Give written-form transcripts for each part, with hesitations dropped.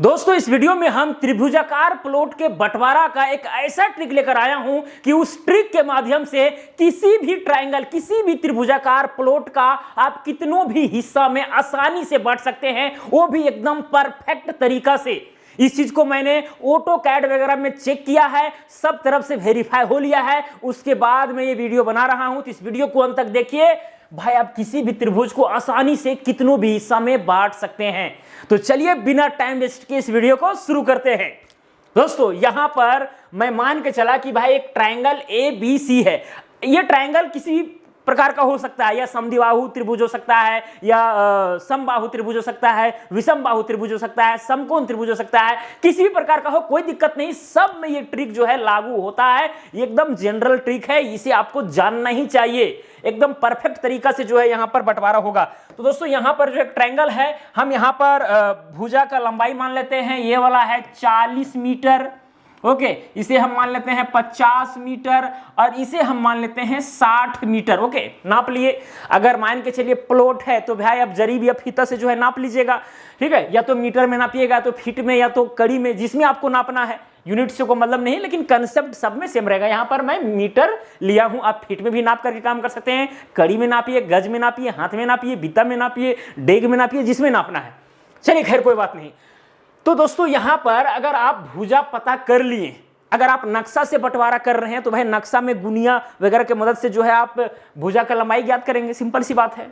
दोस्तों इस वीडियो में हम त्रिभुजाकार प्लॉट के बंटवारा का एक ऐसा ट्रिक लेकर आया हूं कि उस ट्रिक के माध्यम से किसी भी ट्रायंगल, किसी भी त्रिभुजाकार प्लॉट का आप कितनों भी हिस्सा में आसानी से बांट सकते हैं, वो भी एकदम परफेक्ट तरीका से। इस चीज को मैंने ऑटो कैड वगैरह में चेक किया है, सब तरफ से वेरीफाई हो लिया है, उसके बाद मैं ये वीडियो बना रहा हूं। तो इस वीडियो को अंत तक देखिए भाई, आप किसी भी त्रिभुज को आसानी से कितनों भी हिस्सा में बांट सकते हैं। तो चलिए बिना टाइम वेस्ट के इस वीडियो को शुरू करते हैं। दोस्तों यहां पर मैं मान के चला कि भाई एक ट्रायंगल ABC है। यह ट्रायंगल किसी प्रकार का हो सकता है, या समद्विबाहु त्रिभुज हो सकता है, या समबाहु त्रिभुज हो सकता है, विषम बाहु त्रिभुज हो सकता है, समकोण त्रिभुज हो सकता है, किसी भी प्रकार का हो, कोई दिक्कत नहीं। सब में ये ट्रिक जो है लागू होता है। ये एकदम जनरल ट्रिक है, इसे आपको जानना ही चाहिए। एकदम परफेक्ट तरीका से जो है यहां पर बंटवारा होगा। तो दोस्तों यहां पर जो एक ट्रायंगल है, हम यहां पर भुजा का लंबाई मान लेते हैं, ये वाला है 40 मीटर। ओके, इसे हम मान लेते हैं 50 मीटर और इसे हम मान लेते हैं 60 मीटर। ओके, नाप लिए। अगर मान के चलिए प्लॉट है तो भाई अब जरीब या फीता से जो है नाप लीजिएगा। ठीक है, या तो मीटर में नापिएगा, तो फीट में, या तो कड़ी में, जिसमें आपको नापना है। यूनिट से को मतलब नहीं, लेकिन कंसेप्ट सब में सेम रहेगा। यहां पर मैं मीटर लिया हूं, आप फीट में भी नाप करके काम कर सकते हैं। कड़ी में नापिए, गज में नापिए, हाथ में नापिए, बीता में नापिए, डेग में नापिए, जिसमें नापना है। चलिए खैर कोई बात नहीं। तो दोस्तों यहां पर अगर आप भुजा पता कर लिए, अगर आप नक्शा से बंटवारा कर रहे हैं, तो भाई नक्शा में गुनिया वगैरह की मदद से जो है आप भुजा का लंबाई ज्ञात करेंगे। सिंपल सी बात है।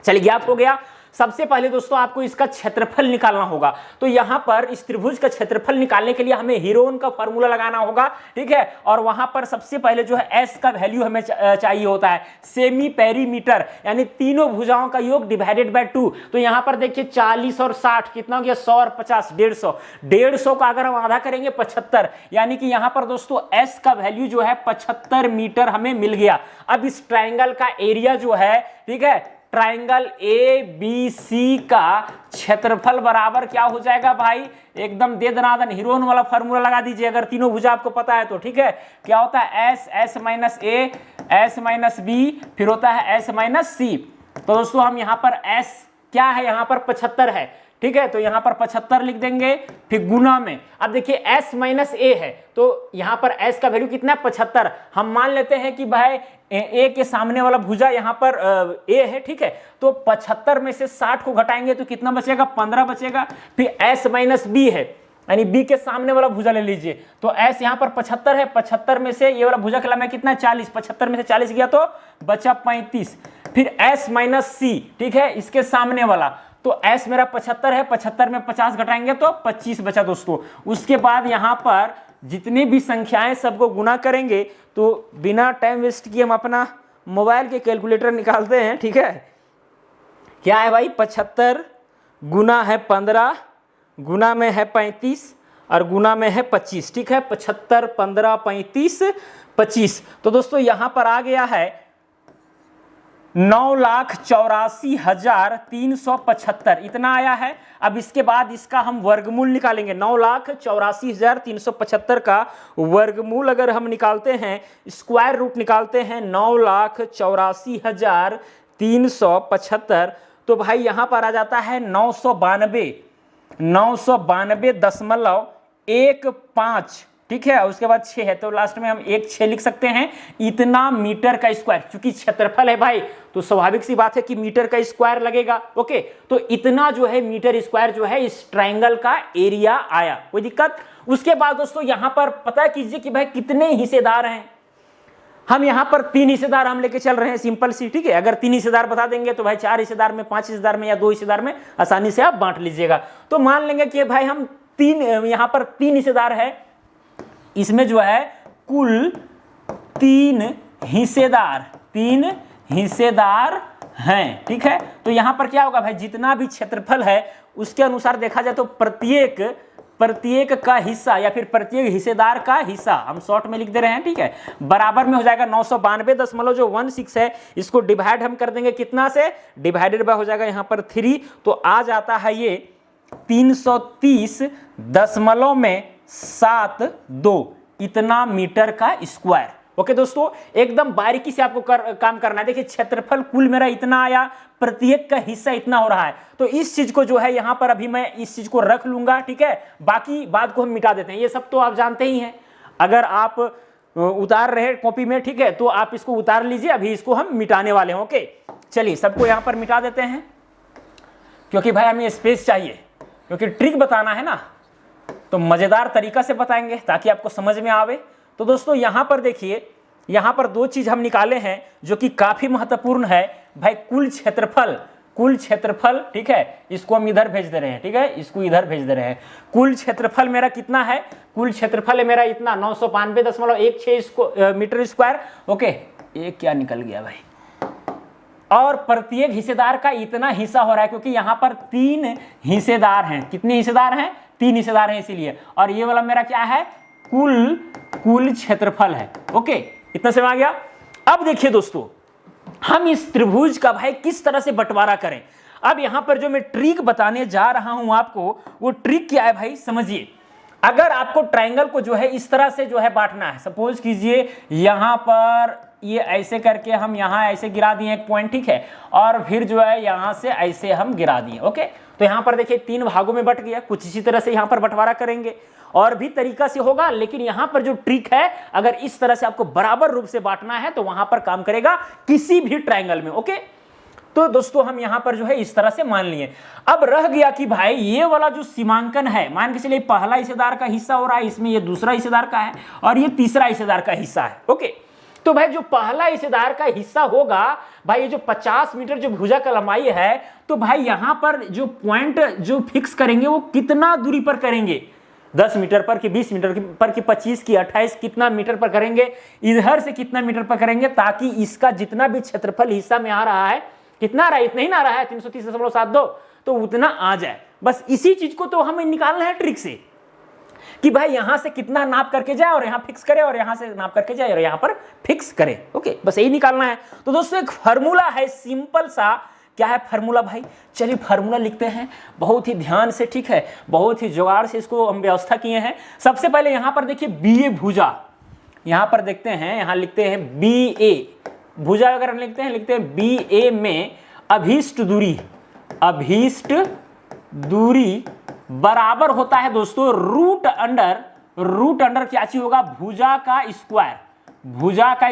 चलिए ज्ञात हो गया। सबसे पहले दोस्तों आपको इसका क्षेत्रफल निकालना होगा। तो यहां पर इस त्रिभुज का क्षेत्रफल निकालने के लिए हमें हीरोन का फार्मूला लगाना होगा। ठीक है, और वहां पर सबसे पहले जो है एस का वैल्यू हमें चाहिए होता है, सेमी पेरीमीटर, यानी तीनों भुजाओं का योग डिवाइडेड बाय 2। तो यहां पर देखिए 40 और 60 कितना हो गया, 100 और 50 150। 150 का अगर हम आधा करेंगे 75, यानी कि यहां पर दोस्तों एस का वैल्यू जो है 75 मीटर हमें मिल गया। अब इस ट्रायंगल का एरिया जो है, ठीक है, ट्रायंगल ABC का क्षेत्रफल बराबर क्या हो जाएगा भाई, एकदम दे दनादन हीरोन वाला फार्मूला लगा दीजिए अगर तीनों भुजा आपको पता है तो। ठीक है, क्या होता है S minus A, S minus B, फिर होता है S माइनस C। तो दोस्तों हम यहां पर S क्या है, यहां पर 75 है। ठीक है, तो यहां पर 75 लिख देंगे, फिर गुना में। अब देखिए S माइनस A है, तो यहां पर S का वैल्यू कितना है, 75। हम मान लेते हैं कि भाई A के सामने वाला भुजा यहां पर A है। ठीक है, तो 75 में से 60 को घटाएंगे तो कितना बचेगा, 15 बचेगा। फिर S माइनस B है, यानी B के सामने वाला भुजा ले लीजिए। तो S यहाँ पर 75 है, 75 में से ये वाला भुजा का लंबाई कितना है, 40। 75 में से 40 गया तो बचा 35। फिर S माइनस C, ठीक है, इसके सामने वाला। तो S मेरा 75 है, 75 में 50 घटाएंगे तो 25 बचा दोस्तों। उसके बाद यहां पर जितनी भी संख्याएं सबको गुना करेंगे, तो बिना टाइम वेस्ट किए हम अपना मोबाइल के कैलकुलेटर निकालते हैं। ठीक है, क्या है भाई, 75 गुना है 15, गुना में है 35 और गुना में है 25। ठीक है, 75 15 35 25। तो दोस्तों यहां पर आ गया है 9,84,375, इतना आया है। अब इसके बाद इसका हम वर्गमूल निकालेंगे। 9,84,375 का वर्गमूल अगर हम निकालते हैं, स्क्वायर रूट निकालते हैं 9,84,375, तो भाई यहां पर आ जाता है 992.15। ठीक है, उसके बाद 6 है, तो लास्ट में हम 1,6 लिख सकते हैं। इतना मीटर का स्क्वायर, क्योंकि क्षेत्रफल है भाई, तो स्वाभाविक सी बात है कि मीटर का स्क्वायर लगेगा। ओके, तो इतना जो है मीटर स्क्वायर जो है इस ट्रायंगल का एरिया आया। कोई दिक्कत? उसके बाद दोस्तों यहां पर पता कीजिए कि भाई कितने हिस्सेदार हैं। हम यहां पर 3 हिस्सेदार हम लेके चल रहे हैं, सिंपल सी। ठीक है, अगर 3 हिस्सेदार बता देंगे तो भाई 4 हिस्सेदार में, 5 हिस्सेदार में या 2 हिस्सेदार में आसानी से आप बांट लीजिएगा। तो मान लेंगे कि भाई हम यहां पर 3 हिस्सेदार है, इसमें जो है कुल 3 हिस्सेदार हैं। ठीक है, तो यहां पर क्या होगा भाई, जितना भी क्षेत्रफल है उसके अनुसार देखा जाए तो प्रत्येक का हिस्सा या फिर प्रत्येक हिस्सेदार का हिस्सा हम शॉर्ट में लिख दे रहे हैं। ठीक है, बराबर में हो जाएगा 992.16 है। इसको डिवाइड हम कर देंगे कितना से, डिवाइडेड बाय हो जाएगा यहां पर 3, तो आ जाता है ये 330.72, इतना मीटर का स्क्वायर। ओके दोस्तों, एकदम बारीकी से आपको काम करना है। देखिए क्षेत्रफल कुल मेरा इतना आया, प्रत्येक का हिस्सा इतना हो रहा है, तो इस चीज को जो है यहां पर अभी मैं इस चीज को रख लूंगा, ठीक है। बाकी बात को हम मिटा देते हैं, ये सब तो आप जानते ही हैं। अगर आप उतार रहे कॉपी में, ठीक है, तो आप इसको उतार लीजिए, अभी इसको हम मिटाने वाले हैं। ओके चलिए सबको यहां पर मिटा देते हैं, क्योंकि भाई हमें स्पेस चाहिए, क्योंकि ट्रिक बताना है ना, तो मजेदार तरीका से बताएंगे ताकि आपको समझ में आवे। तो दोस्तों यहां पर देखिए, यहां पर दो चीज हम निकाले हैं जो कि काफी महत्वपूर्ण है भाई। कुल क्षेत्रफल, ठीक है, इसको हम इधर भेज दे रहे हैं, ठीक है, इसको इधर भेज दे रहे हैं। कुल क्षेत्रफल मेरा कितना है? कुल क्षेत्रफल है मेरा इतना 992.16 मीटर स्क्वायर। ओके, ये क्या निकल गया भाई, और प्रत्येक हिस्सेदार का इतना हिस्सा हो रहा है, क्योंकि यहां पर 3 हिस्सेदार हैं। कितने हिस्सेदार हैं? 3 हिस्सेदार हैं इसीलिए। और ये वाला मेरा क्या है? कुल क्षेत्रफल है। ओके, इतना समझ आ गया। अब देखिए दोस्तों, हम इस त्रिभुज का भाई किस तरह से बंटवारा करें। अब यहां पर जो मैं ट्रिक बताने जा रहा हूं आपको, वो ट्रिक क्या है भाई, समझिए। अगर आपको ट्रायंगल को जो है इस तरह से जो है बांटना है, सपोज कीजिए यहां पर ये ऐसे करके हम यहां ऐसे गिरा दिए एक पॉइंट, ठीक है, और फिर जो है यहां से ऐसे हम गिरा दिए। ओके, तो यहां पर देखिए 3 भागों में बट गया। कुछ इसी तरह से यहां पर बंटवारा करेंगे, और भी तरीका से होगा, लेकिन यहां पर जो ट्रिक है, अगर इस तरह से आपको बराबर रूप से बांटना है तो वहां पर काम करेगा किसी भी ट्रायंगल में। ओके, तो दोस्तों हम यहां पर जो है इस तरह से मान लिए। अब रह गया कि भाई ये वाला जो सीमांकन है, मान के चलिए पहला हिस्सेदार का हिस्सा हो रहा है, इसमें ये दूसरा हिस्सेदार का है, और ये तीसरा हिस्सेदार का हिस्सा है। ओके, तो भाई जो पहला हिस्सेदार का हिस्सा होगा भाई, ये जो 50 मीटर जो भुजा का लंबाई है, तो भाई यहां पर जो पॉइंट जो फिक्स करेंगे वो कितना दूरी पर करेंगे? 10 मीटर पर कि 20 मीटर पर कि 25 की 28, कितना मीटर पर करेंगे? इधर से कितना मीटर पर करेंगे, ताकि इसका जितना भी क्षेत्रफल हिस्सा में आ रहा है, कितना आ रहा है? इतना ही ना आ रहा है, 330.72, तो उतना आ जाए। बस इसी चीज को तो हमें निकालना है ट्रिक से, कि भाई यहां से कितना नाप करके जाए और यहां फिक्स करे, और यहां से नाप करके जाए और यहां पर फिक्स करे। ओके, बस यही निकालना है। तो दोस्तों एक फार्मूला है सिंपल सा। क्या है फार्मूला भाई? चलिए फार्मूला लिखते हैं बहुत ही ध्यान से, ठीक है, बहुत ही जुगाड़ से इसको हम व्यवस्था किए हैं। सबसे पहले यहां पर देखिए BA भुजा, यहां पर देखते हैं, यहां लिखते हैं BA भुजा। अगर हम लिखते हैं BA में अभीष्ट दूरी बराबर होता है दोस्तों रूट अंडर क्या चीज होगा? भुजा का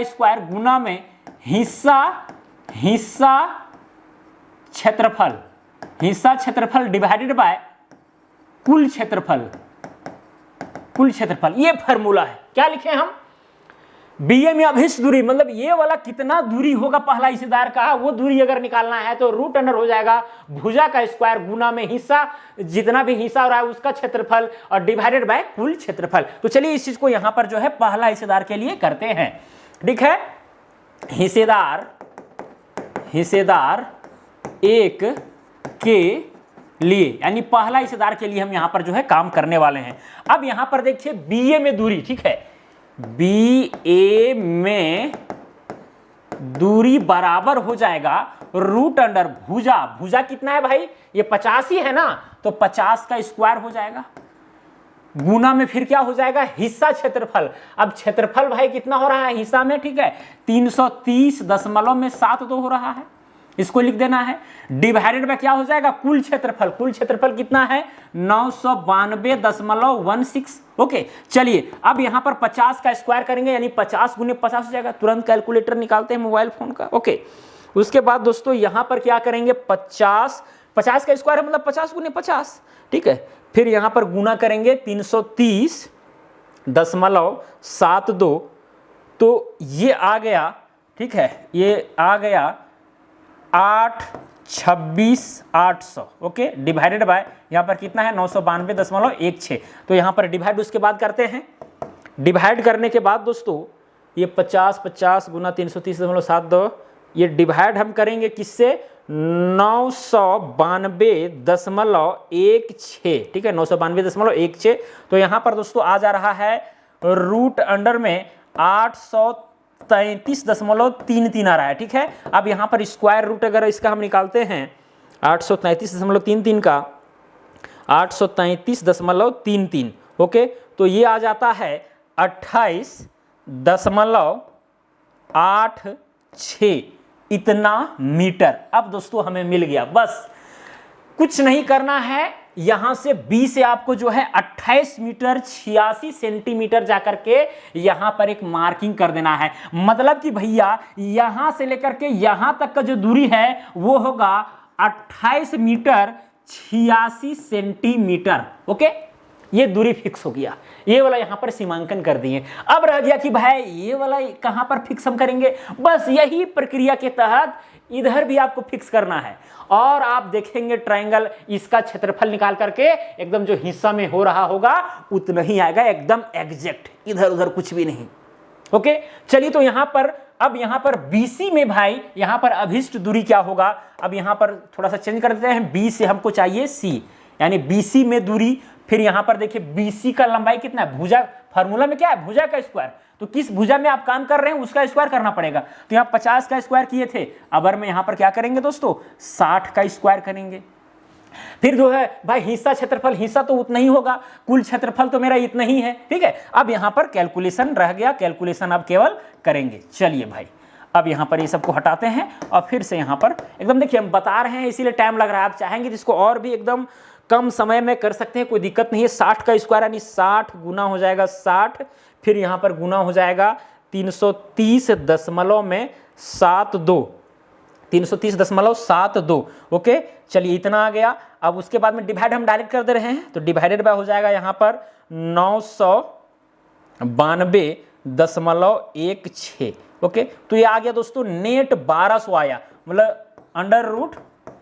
स्क्वायर गुना में हिस्सा क्षेत्रफल डिवाइडेड बाय कुल क्षेत्रफल। ये फार्मूला है। क्या लिखे हम? BA में अभिष्ट दूरी, मतलब ये वाला कितना दूरी होगा पहला हिस्सेदार का, वो दूरी अगर निकालना है तो रूट अंडर हो जाएगा भुजा का स्क्वायर गुना में हिस्सा, जितना भी हिस्सा हो रहा है उसका क्षेत्रफल, और डिवाइडेड बाय कुल क्षेत्रफल। तो चलिए इस चीज को यहां पर जो है पहला हिस्सेदार के लिए करते हैं, ठीक है। हिस्सेदार 1 के लिए, यानी पहला हिस्सेदार के लिए हम यहां पर जो है काम करने वाले हैं। अब यहां पर देखिए BA में दूरी, ठीक है, BA में दूरी बराबर हो जाएगा रूट अंडर भुजा कितना है भाई? ये 50 ही है ना, तो 50 का स्क्वायर हो जाएगा, गुना में फिर क्या हो जाएगा? हिस्सा क्षेत्रफल। अब क्षेत्रफल भाई कितना हो रहा है हिस्सा में, ठीक है, 330.72 हो रहा है, इसको लिख देना है। डिवाइडेड में क्या हो जाएगा? कुल क्षेत्रफल कितना है? 992.16। ओके, चलिए अब यहां पर 50 का स्क्वायर करेंगे, यानी 50 गुने 50 हो जाएगा। तुरंत कैलकुलेटर निकालते हैं मोबाइल फोन का। ओके, उसके बाद दोस्तों यहां पर क्या करेंगे? 50 का स्क्वायर है मतलब 50 गुने 50, ठीक है, फिर यहां पर गुना करेंगे 330.72, तो ये आ गया, ठीक है, ये आ गया 826,800। ओके, डिवाइडेड बाय यहां पर कितना है? 992.16। तो यहां पर डिवाइड उसके बाद करते हैं। डिवाइड करने के बाद दोस्तों ये 50 गुना 330.72, ये डिवाइड हम करेंगे किससे? 992.16, ठीक है, 992.16। तो यहां पर दोस्तों आ जा रहा है रूट अंडर में 833.33 आ रहा है, ठीक है। अब यहां पर स्क्वायर रूट अगर इसका हम निकालते हैं 833.33 का, 833.33, ओके, तो ये आ जाता है 28.33 8 6 इतना मीटर। अब दोस्तों हमें मिल गया, बस कुछ नहीं करना है, यहां से बी से आपको जो है 28 मीटर 86 सेंटीमीटर जाकर के यहां पर एक मार्किंग कर देना है। मतलब कि भैया यहां से लेकर के यहां तक का जो दूरी है वो होगा 28 मीटर 86 सेंटीमीटर। ओके, ये दूरी फिक्स हो गया, ये वाला यहां पर सीमांकन कर दिए। अब रह गया कि भाई ये वाला कहां पर फिक्स हम करेंगे, बस यही प्रक्रिया के तहत इधर भी आपको फिक्स करना है। और आप देखेंगे ट्रायंगल, इसका क्षेत्रफल निकाल करके एकदम जो हिस्सा में हो रहा होगा उतना ही आएगा, एकदम एग्जैक्ट, इधर उधर कुछ भी नहीं। ओके, चलिए तो यहां पर अब यहां पर BC में भाई यहां पर अभिष्ट दूरी क्या होगा, अब यहां पर थोड़ा सा चेंज कर देते हैं, B से हमको चाहिए C, यानी BC में दूरी। फिर यहां पर देखिए BC का लंबाई कितना है, भुजा, फार्मूला में क्या है, भुजा का स्क्वायर, तो किस भुजा में आप काम कर रहे हैं उसका स्क्वायर करना पड़ेगा। तो यहाँ 50 का स्क्वायर किए थे, अब मैं यहाँ पर क्या करेंगे दोस्तों, 60 का स्क्वायर करेंगे। फिर जो है भाई हिस्सा क्षेत्रफल, हिस्सा तो उतना ही होगा, कुल क्षेत्रफल तो मेरा इतना ही है, ठीक है। अब यहाँ पर कैलकुलेशन रह गया, कैलकुलेशन अब केवल करेंगे। चलिए भाई अब यहाँ पर ये सबको हटाते हैं और फिर से यहाँ पर एकदम देखिए हम बता रहे हैं इसीलिए टाइम लग रहा है, आप चाहेंगे जिसको और भी एकदम कम समय में कर सकते हैं, कोई दिक्कत नहीं है। 60 का स्क्वायर यानी 60 गुना हो जाएगा 60, फिर यहाँ पर गुना हो जाएगा 330.72, 330.72। ओके, चलिए इतना आ गया। अब उसके बाद में डिवाइड हम डायरेक्ट कर दे रहे हैं, तो डिवाइडेड बाय हो जाएगा यहाँ पर 992.16। ओके, तो ये आ गया दोस्तों नेट 1200 आया, मतलब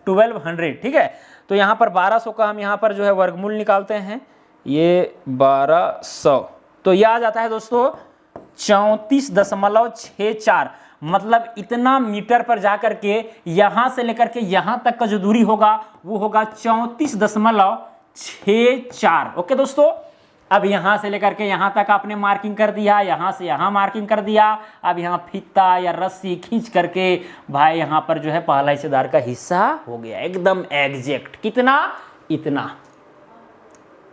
√1200, ठीक है। तो यहाँ पर 1200 का हम यहाँ पर जो है वर्गमूल निकालते हैं, ये 1200, तो यह आ जाता है दोस्तों 34.64, मतलब इतना मीटर पर जाकर के यहां से लेकर के यहां तक का जो दूरी होगा वो होगा 34.64। ओके दोस्तों, अब यहां से लेकर के यहां तक आपने मार्किंग कर दिया, यहां से यहां मार्किंग कर दिया। अब यहां फीता या रस्सी खींच करके भाई यहां पर जो है पहला हिस्सेदार का हिस्सा हो गया, एकदम एग्जैक्ट, कितना, इतना।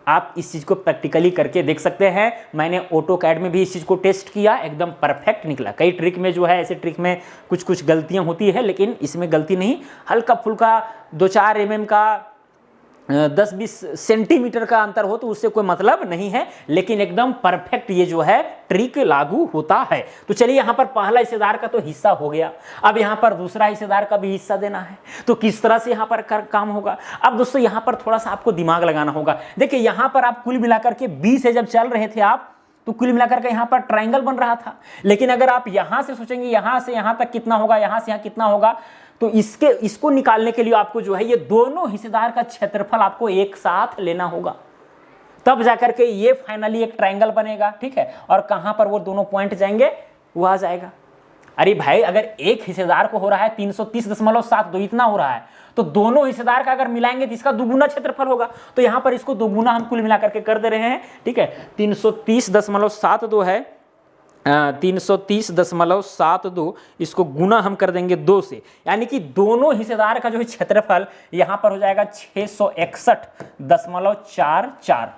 आप इस चीज को प्रैक्टिकली करके देख सकते हैं, मैंने AutoCAD में भी इस चीज को टेस्ट किया, एकदम परफेक्ट निकला। कई ट्रिक में जो है ऐसे ट्रिक में कुछ कुछ गलतियां होती है, लेकिन इसमें गलती नहीं, हल्का फुल्का 2-4 mm का 10-20 सेंटीमीटर का अंतर हो तो उससे कोई मतलब नहीं है, लेकिन एकदम परफेक्ट ये जो है ट्रिक लागू होता है। तो चलिए यहाँ पर पहला हिस्सेदार का तो हिस्सा हो गया, अब यहाँ पर दूसरा हिस्सेदार का भी हिस्सा देना है, तो किस तरह से यहाँ पर काम होगा। अब दोस्तों यहाँ पर थोड़ा सा आपको दिमाग लगाना होगा। देखिए यहाँ पर आप कुल मिलाकर के B से जब चल रहे थे आप, तो कुल मिलाकर के यहाँ पर ट्रायंगल बन रहा था, लेकिन अगर आप यहाँ से सोचेंगे यहाँ से यहाँ तक कितना होगा, यहाँ से यहाँ कितना होगा, तो इसको निकालने के लिए आपको जो है ये दोनों हिस्सेदार का क्षेत्रफल आपको एक साथ लेना होगा, तब जाकर के ये फाइनली एक ट्रायंगल बनेगा, ठीक है। और कहां पर वो दोनों पॉइंट जाएंगे वो आ जाएगा। अरे भाई अगर एक हिस्सेदार को हो रहा है 330.72, इतना हो रहा है, तो दोनों हिस्सेदार का अगर मिलाएंगे तो इसका दुगुना क्षेत्रफल होगा। तो यहां पर इसको दुगुना हम कुल मिलाकर के कर दे रहे हैं, ठीक है। 330.72 है, 330.72, इसको गुना हम कर देंगे 2 से, यानी कि दोनों हिस्सेदार का जो है क्षेत्रफल यहां पर हो जाएगा 661.44।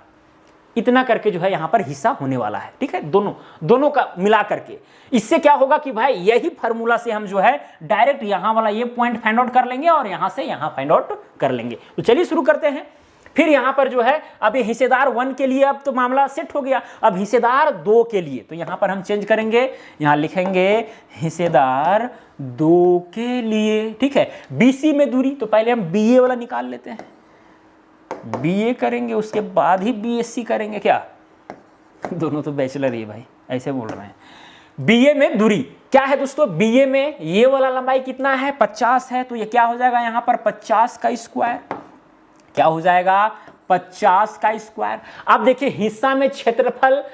इतना करके जो है यहां पर हिस्सा होने वाला है, ठीक है, दोनों का मिला करके। इससे क्या होगा कि भाई यही फार्मूला से हम जो है डायरेक्ट यहां वाला ये पॉइंट फाइंड आउट कर लेंगे और यहां से यहां फाइंड आउट कर लेंगे। तो चलिए शुरू करते हैं। फिर यहां पर जो है अब ये हिस्सेदार 1 के लिए अब तो मामला सेट हो गया। अब हिस्सेदार 2 के लिए तो यहां पर हम चेंज करेंगे, यहां लिखेंगे हिस्सेदार 2 के लिए, ठीक है। BC में दूरी, तो पहले हम BA वाला निकाल लेते हैं, BA करेंगे, उसके बाद ही BSc करेंगे। क्या दोनों तो बैचलर ही भाई, ऐसे बोल रहे हैं। BA में दूरी क्या है दोस्तों, BA में ये वाला लंबाई कितना है, 50 है, तो ये क्या हो जाएगा यहां पर 50 का स्क्वायर, क्या हो जाएगा 50 का स्क्वायर। अब देखिए हिस्सा में क्षेत्रफल,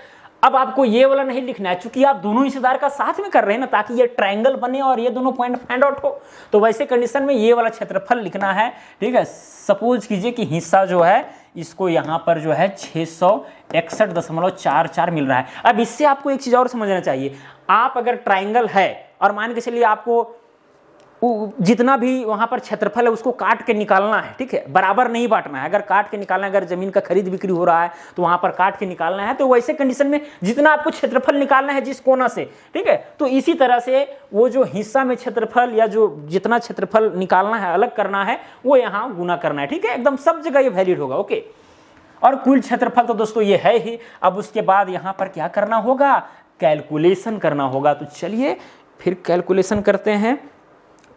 अब आपको ये वाला नहीं लिखना है, चूंकि आप दोनों हिस्सेदार का साथ में कर रहे हैं ना, ताकि ये ट्रायंगल बने और ये दोनों पॉइंट फाइंड आउट हो, तो वैसे कंडीशन में ये वाला क्षेत्रफल लिखना है, ठीक है। सपोज कीजिए कि हिस्सा जो है इसको यहां पर जो है 661.44 मिल रहा है। अब इससे आपको एक चीज और समझना चाहिए, आप अगर ट्रायंगल है और मान के चलिए आपको जितना भी वहां पर क्षेत्रफल है उसको काट के निकालना है, ठीक है, बराबर नहीं बांटना है। अगर काट के निकालना है, अगर जमीन का खरीद बिक्री हो रहा है तो वहां पर काट के निकालना है। तो वैसे कंडीशन में जितना आपको क्षेत्रफल निकालना है जिस कोना से, ठीक है, तो इसी तरह से वो जो हिस्सा में क्षेत्रफल या जो जितना क्षेत्रफल निकालना है, अलग करना है, वो यहाँ गुना करना है, ठीक है, एकदम सब जगह ये वैलिड होगा। ओके, और कुल क्षेत्रफल तो दोस्तों ये है ही। अब उसके बाद यहाँ पर क्या करना होगा, कैलकुलेशन करना होगा। तो चलिए फिर कैलकुलेशन करते हैं।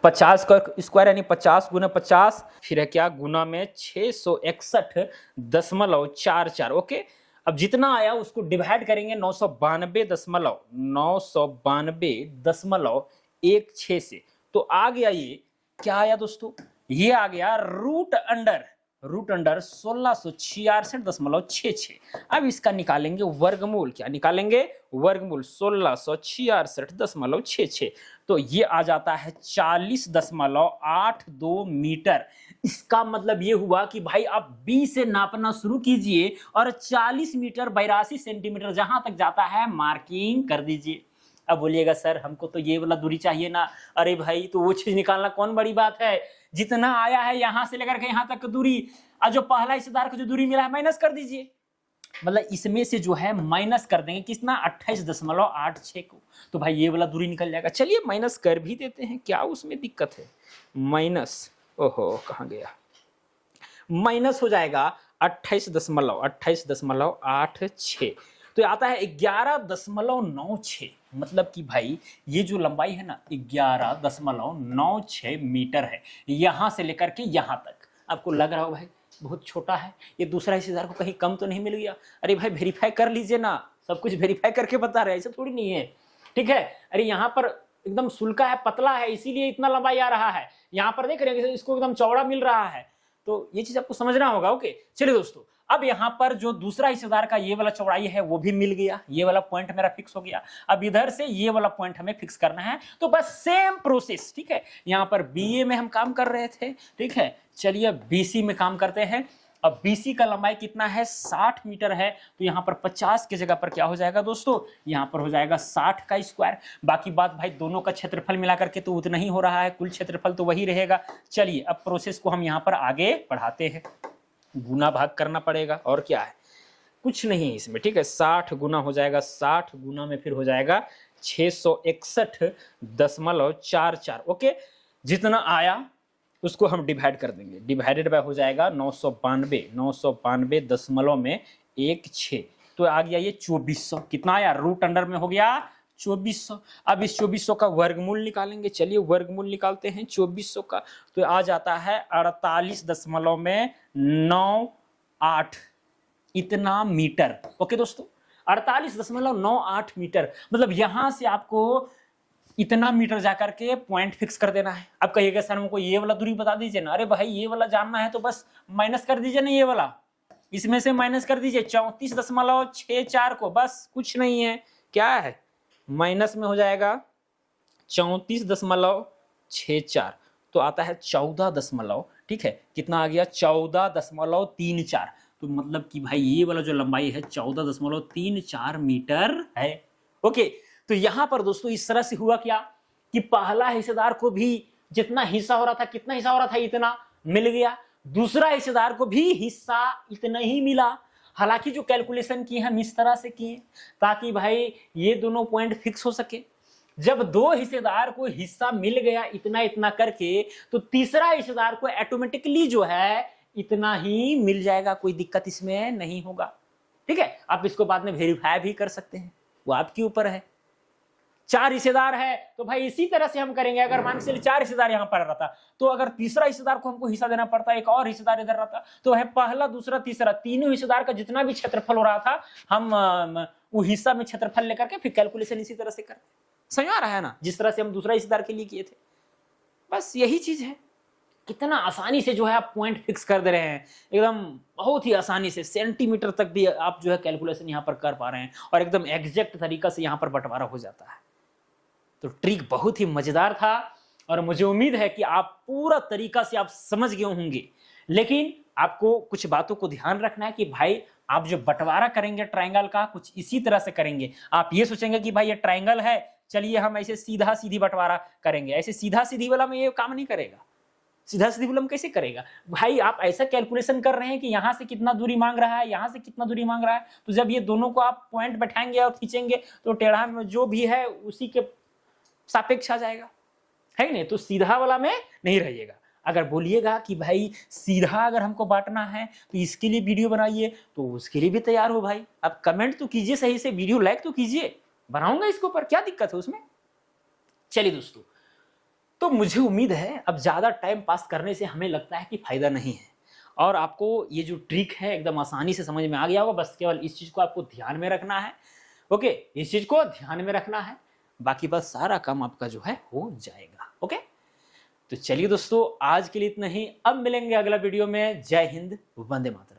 50 का स्क्वायर यानी 50 गुना 50, फिर है क्या गुना में 661.44। ओके, अब जितना आया उसको डिवाइड करेंगे 992.16 से। तो आ गया ये क्या आया दोस्तों, ये आ गया रूट अंडर 1666.66। अब इसका निकालेंगे वर्गमूल। क्या निकालेंगे, वर्गमूल 1666.66। तो ये आ जाता है 40.82 मीटर। इसका मतलब ये हुआ कि भाई आप बी से नापना शुरू कीजिए और 40 मीटर 82 सेंटीमीटर जहां तक जाता है मार्किंग कर दीजिए। अब बोलिएगा सर हमको तो ये वाला दूरी चाहिए ना। अरे भाई तो वो चीज निकालना कौन बड़ी बात है, जितना आया है यहां से लेकर के यहां तक दूरी, और जो पहला हिस्सेदार को जो दूरी मिला है माइनस कर दीजिए। मतलब इसमें से जो है माइनस कर देंगे कितना, 28.86 को। तो भाई ये वाला दूरी निकल जाएगा। चलिए माइनस कर भी देते हैं, क्या उसमें दिक्कत है। माइनस, ओहो कहाँ गया, माइनस हो जाएगा 28.86। तो आता है 11.96। मतलब कि भाई ये जो लंबाई है ना 11.96 मीटर है, यहां से लेकर के यहां तक। आपको लग रहा हो भाई बहुत छोटा है, ये दूसरा हिस्सेदार को कहीं कम तो नहीं मिल गया। अरे भाई वेरीफाई कर लीजिए ना, सब कुछ वेरीफाई करके बता रहे हैं, ऐसा थोड़ी नहीं है, ठीक है। अरे यहाँ पर एकदम सुल्का है, पतला है, इसीलिए इतना लंबाई आ रहा है। यहाँ पर देख रहे हैं इसको एकदम चौड़ा मिल रहा है, तो ये चीज आपको समझना होगा। ओके चलिए दोस्तों, अब यहाँ पर जो दूसरा हिस्सेदार का ये वाला चौड़ाई है वो भी मिल गया, ये वाला पॉइंट मेरा फिक्स हो गया। अब इधर से ये वाला पॉइंट हमें फिक्स करना है, तो बस सेम प्रोसेस, ठीक है। यहाँ पर बीए में हम काम कर रहे थे, ठीक है, चलिए बीसी में काम करते हैं। अब बीसी का लंबाई कितना है, 60 मीटर है। तो यहाँ पर 50 की जगह पर क्या हो जाएगा दोस्तों, यहाँ पर हो जाएगा 60 का स्क्वायर। बाकी बात भाई दोनों का क्षेत्रफल मिला करके तो उतना ही हो रहा है, कुल क्षेत्रफल तो वही रहेगा। चलिए अब प्रोसेस को हम यहाँ पर आगे बढ़ाते हैं। गुना भाग करना पड़ेगा, और क्या है, कुछ नहीं है इसमें, ठीक है। 60 गुना हो जाएगा, 60 गुना में फिर हो जाएगा 661.44। ओके, जितना आया उसको हम डिवाइड कर देंगे, डिवाइडेड बाय हो जाएगा 992.16। तो आ गया ये 2400। कितना आया, रूट अंडर में हो गया 2400। अब इस 2400 का वर्गमूल निकालेंगे। चलिए वर्गमूल निकालते हैं 2400 का। तो आ जाता है 48.98 इतना मीटर। ओके दोस्तों, 48.98 मीटर। मतलब यहां से आपको इतना मीटर जाकर के पॉइंट फिक्स कर देना है। अब कहिएगा सर हमको ये वाला दूरी बता दीजिए ना। अरे भाई ये वाला जानना है तो बस माइनस कर दीजिए ना, ये वाला इसमें से माइनस कर दीजिए 34.64 को, बस कुछ नहीं है। क्या है, माइनस में हो जाएगा 34.64, तो आता है 14 ठीक है, कितना आ गया 14.34। तो मतलब कि भाई ये वाला जो लंबाई है 14.34 मीटर है। ओके, तो यहां पर दोस्तों इस तरह से हुआ क्या कि पहला हिस्सेदार को भी जितना हिस्सा हो रहा था, कितना हिस्सा हो रहा था, इतना मिल गया। दूसरा हिस्सेदार को भी हिस्सा इतना ही मिला। हालांकि जो कैलकुलेशन की हम इस तरह से किए ताकि भाई ये दोनों पॉइंट फिक्स हो सके। जब दो हिस्सेदार को हिस्सा मिल गया इतना इतना करके, तो तीसरा हिस्सेदार को ऑटोमेटिकली जो है इतना ही मिल जाएगा, कोई दिक्कत इसमें नहीं होगा। ठीक है, आप इसको बाद में वेरीफाई भी कर सकते हैं, वो आपके ऊपर है। 4 हिस्सेदार है तो भाई इसी तरह से हम करेंगे। अगर मान के चलिए 4 हिस्सेदार यहां पर रहता, तो अगर तीसरा हिस्सेदार को हमको हिस्सा देना पड़ता, एक और हिस्सेदार इधर रहता, तो है पहला दूसरा तीसरा, तीनों हिस्सेदार का जितना भी क्षेत्रफल हो रहा था हम वो हिस्सा में क्षेत्रफल लेकर के फिर कैलकुलेशन इसी तरह से कर। समझ आ रहा है ना, जिस तरह से हम दूसरा हिस्सेदार के लिए किए थे। बस यही चीज है, कितना आसानी से जो है आप पॉइंट फिक्स कर दे रहे हैं, एकदम बहुत ही आसानी से, सेंटीमीटर तक भी आप जो है कैलकुलेशन यहाँ पर कर पा रहे हैं और एकदम एग्जैक्ट तरीका से यहाँ पर बंटवारा हो जाता है। तो ट्रिक बहुत ही मजेदार था और मुझे उम्मीद है कि आप पूरा तरीका से आप समझ गए होंगे। लेकिन आपको कुछ बातों को ध्यान रखना है कि भाई आप जो बंटवारा करेंगे ट्रायंगल का, कुछ इसी तरह से करेंगे। आप ये सोचेंगे कि भाई ये ट्रायंगल है चलिए हम ऐसे सीधा सीधी बंटवारा करेंगे, ऐसे सीधा सीधी वाला में ये काम नहीं करेगा। सीधा सीधी वाला में कैसे करेगा भाई? आप ऐसा कैलकुलेशन कर रहे हैं कि यहां से कितना दूरी मांग रहा है, यहां से कितना दूरी मांग रहा है, तो जब ये दोनों को आप पॉइंट बैठाएंगे और खींचेंगे तो टेढ़ा में जो भी है उसी के सापेक्ष आ जाएगा, है नहीं? तो सीधा वाला में नहीं रहिएगा। अगर बोलिएगा कि भाई सीधा अगर हमको बांटना है तो इसके लिए वीडियो बनाइए, तो उसके लिए भी तैयार हो भाई। आप कमेंट तो कीजिए, सही से वीडियो लाइक तो कीजिए, बनाऊंगा इसके ऊपर, क्या दिक्कत है उसमें। चलिए दोस्तों, तो मुझे उम्मीद है अब ज़्यादा टाइम पास करने से हमें लगता है कि फ़ायदा नहीं है, और आपको ये जो ट्रिक है एकदम आसानी से समझ में आ गया होगा। बस केवल इस चीज़ को आपको ध्यान में रखना है, ओके, इस चीज़ को ध्यान में रखना है, बाकी बस सारा काम आपका जो है हो जाएगा, ओके। तो चलिए दोस्तों, आज के लिए इतना ही, अब मिलेंगे अगला वीडियो में। जय हिंद, वंदे मातरम।